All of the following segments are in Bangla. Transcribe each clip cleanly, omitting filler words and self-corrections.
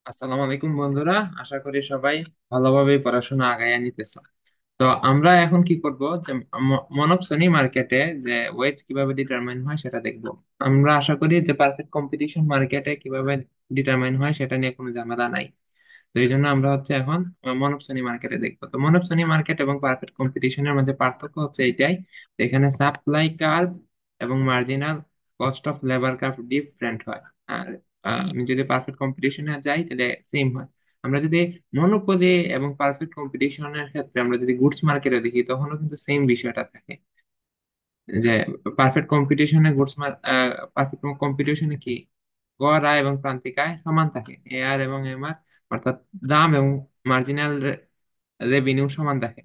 আসসালামু আলাইকুম বন্ধুরা। আশা করি সবাই ভালোভাবে পড়াশোনা আগায় নিতেছো। তো আমরা এখন কি করব যে মনোপসনি মার্কেটে যে ওয়েজ কিভাবে ডিটারমাইন হয় সেটা দেখব। আমরা আশা করি যে পারফেক্ট কম্পিটিশন মার্কেটে কিভাবে ডিটারমাইন হয় সেটা নিয়ে কোনো ঝামেলা নাই। তো এই জন্য আমরা হচ্ছে এখন মনোপসনি মার্কেটে দেখবো। তো মনোপসনি মার্কেট এবং পারফেক্ট কম্পিটিশনের মধ্যে পার্থক্য হচ্ছে এইটাই, যে এখানে সাপ্লাই কার্ভ এবং marginal cost of labour curve different হয়। আর আমি যদি পারফেক্ট কম্পিটিশনে যাই তাহলে সেম হয়। আমরা যদি মনোপলি এবং পারফেক্ট কম্পিটিশনের ক্ষেত্রে আমরা যদি গুডস মার্কেটে দেখি তখনও কিন্তু সেম বিষয়টা থাকে, যে পারফেক্ট কম্পিটিশনে পারফেক্ট কম্পিটিশনে কি গড় আয় এবং প্রান্তিক আয় সমান থাকে, এ আর এবং এম আর, অর্থাৎ দাম এবং মার্জিনাল রেভিনিউ সমান থাকে।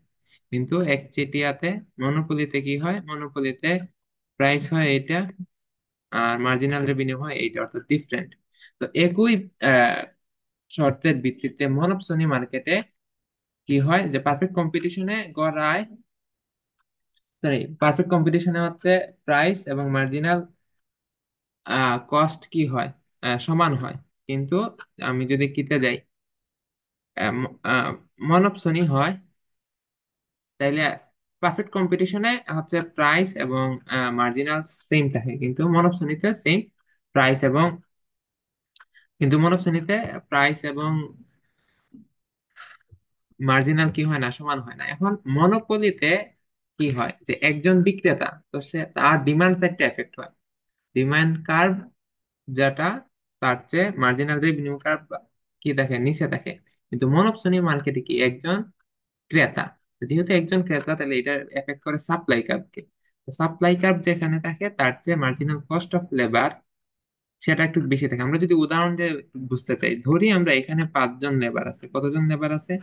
কিন্তু একচেটিয়াতে মনোপলিতে কি হয়, মনোপলিতে প্রাইস হয় এটা আর মার্জিনাল রেভিনিউ হয় এইটা, অর্থাৎ ডিফারেন্ট। তো একই আহ, শর্তের ভিত্তিতে মনোপসনি মার্কেটে কি হয়, যে পারফেক্ট কম্পিটিশনে গড় আয়, সরি, পারফেক্ট কম্পিটিশনে হচ্ছে প্রাইস এবং মার্জিনাল কস্ট কি হয়, সমান হয়। কিন্তু আমি যদি কিতে যাই, মনপসনি হয়, তাইলে পারফেক্ট কম্পিটিশনে হচ্ছে প্রাইস এবং মার্জিনাল সেম থাকে, কিন্তু মনপসনিতে সেম প্রাইস এবং কিন্তু মনপসনিতে প্রাইস এবং মার্জিনাল কি হয় না, সমান হয় না। এখন মনোপলিতে কি হয়, যে একজন বিক্রেতা, তো সে তার ডিমান্ড সাইডটা এফেক্ট হয়, ডিমান্ড কার্ভ যেটা, তার চেয়ে মার্জিনাল রেভিনিউ কার্ভ কি দেখে, নিচে থাকে। কিন্তু মনোপসনি মার্কেটে কি একজন ক্রেতা, যেহেতু একজন ক্রেতা তাহলে এটা এফেক্ট করে সাপ্লাই কার্ভকে। সাপ্লাই কার্ভ যেখানে থাকে তার চেয়ে মার্জিনাল কস্ট অফ লেবার সেটা একটু বেশি থাকে। আমরা যদি উদাহরণ দিয়ে বুঝতে চাই, ধরি আমরা এখানে 5 জন লেবার আছে, কতজন লেবার আছে,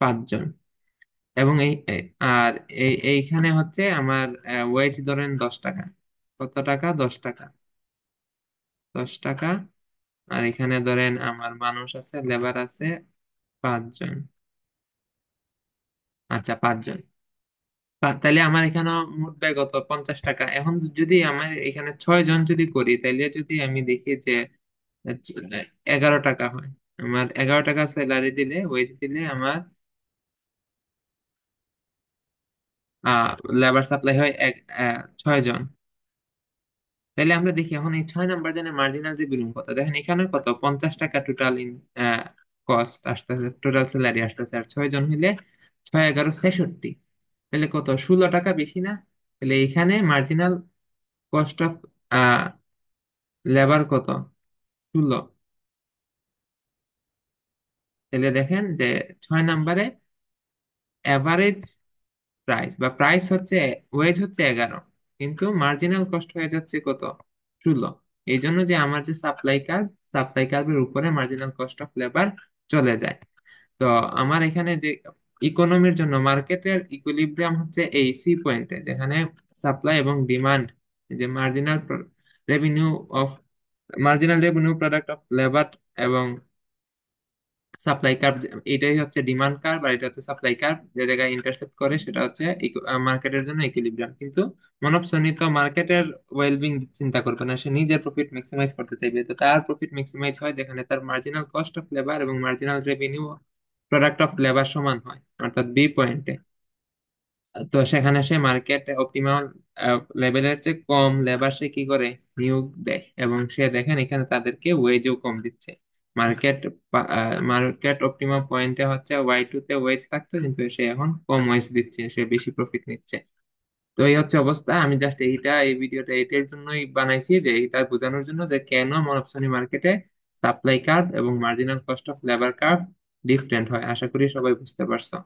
5 জন। এবং আর এইখানে হচ্ছে আমার ওয়েজ ধরেন 10 টাকা। কত টাকা, 10 টাকা, 10 টাকা। আর এখানে ধরেন আমার মানুষ আছে, লেবার আছে 5 জন। আচ্ছা, 5 জন। তাহলে আমার এখানে মোট ব্যয় কত, 50 টাকা। এখন যদি আমার এখানে 6 জন যদি করি, তাহলে যদি আমি দেখি যে 11 টাকা হয়। আমার 11 টাকা স্যালারি দিলে, ওয়েজ দিলে আমার লেবার সাপ্লাই হয় 6 জন। তাহলে আমরা দেখি এখন এই 6 নাম্বার জনের মার্জিনাল রেভিনিউ কত। দেখেন এখানে কত, 50 টাকা টোটাল ইন কস্ট আসতেছে, টোটাল স্যালারি আসতেছে। আর 6 জন হইলে 6 11 66, তাহলে কত, 16 টাকা বেশি না? তাহলে এখানে মার্জিনাল কস্ট অফ লেবার কত, 16। তাহলে দেখেন যে 6 নাম্বারে এভারেজ প্রাইস বা প্রাইস হচ্ছে, ওয়েজ হচ্ছে 11, কিন্তু মার্জিনাল কস্ট হয়ে যাচ্ছে কত, 16। এই জন্য যে আমার যে সাপ্লাই কার্ভের উপরে মার্জিনাল কস্ট অফ লেবার চলে যায়। তো আমার এখানে যে ইকোনমির জন্য মার্কেটের ইকুইলিব্রিয়াম হচ্ছে এই সি পয়েন্টে, যেখানে সাপ্লাই এবং ডিমান্ড, যে revenue of marginal revenue product of labour এবং সাপ্লাই কার্ভ, এটাই হচ্ছে ডিমান্ড কার্ভ আর এটা হচ্ছে সাপ্লাই কার্ভ, যে জায়গায় ইন্টারসেক্ট করে সেটা হচ্ছে মার্কেটের জন্য ইকুইলিব্রিয়াম। কিন্তু মনোপসনি তো মার্কেটের ওয়েলবিং চিন্তা করবে না, সে নিজের প্রফিট ম্যাক্সিমাইজ করতে চাইবে। তো তার প্রফিট ম্যাক্সিমাইজ হয় যেখানে তার মার্জিনাল কস্ট অফ লেবার এবং marginal revenue product of labour সমান হয়, অর্থাৎ বি পয়েন্টে। তো সেখানে সে মার্কেট অপটিমাল লেভেলের চেয়ে কম লেবার সে কি করে, নিয়োগ দেয়। এবং সে দেখেন এখানে তাদেরকে ওয়েজও কম দিচ্ছে। মার্কেট মার্কেট অপটিমাম পয়েন্টে হচ্ছে Y2 তে ওয়েজ থাকতো, কিন্তু সে এখন কম ওয়েজ দিচ্ছে, সে বেশি প্রফিট নিচ্ছে। তো এই হচ্ছে অবস্থা। আমি জাস্ট এই ভিডিওটা এটার জন্যই বানাইছি, যে এটা বোঝানোর জন্য যে কেন মনোপসনি মার্কেটে সাপ্লাই কার্ভ এবং marginal cost of labour curve different হয়। আশা করি সবাই বুঝতে পারছো।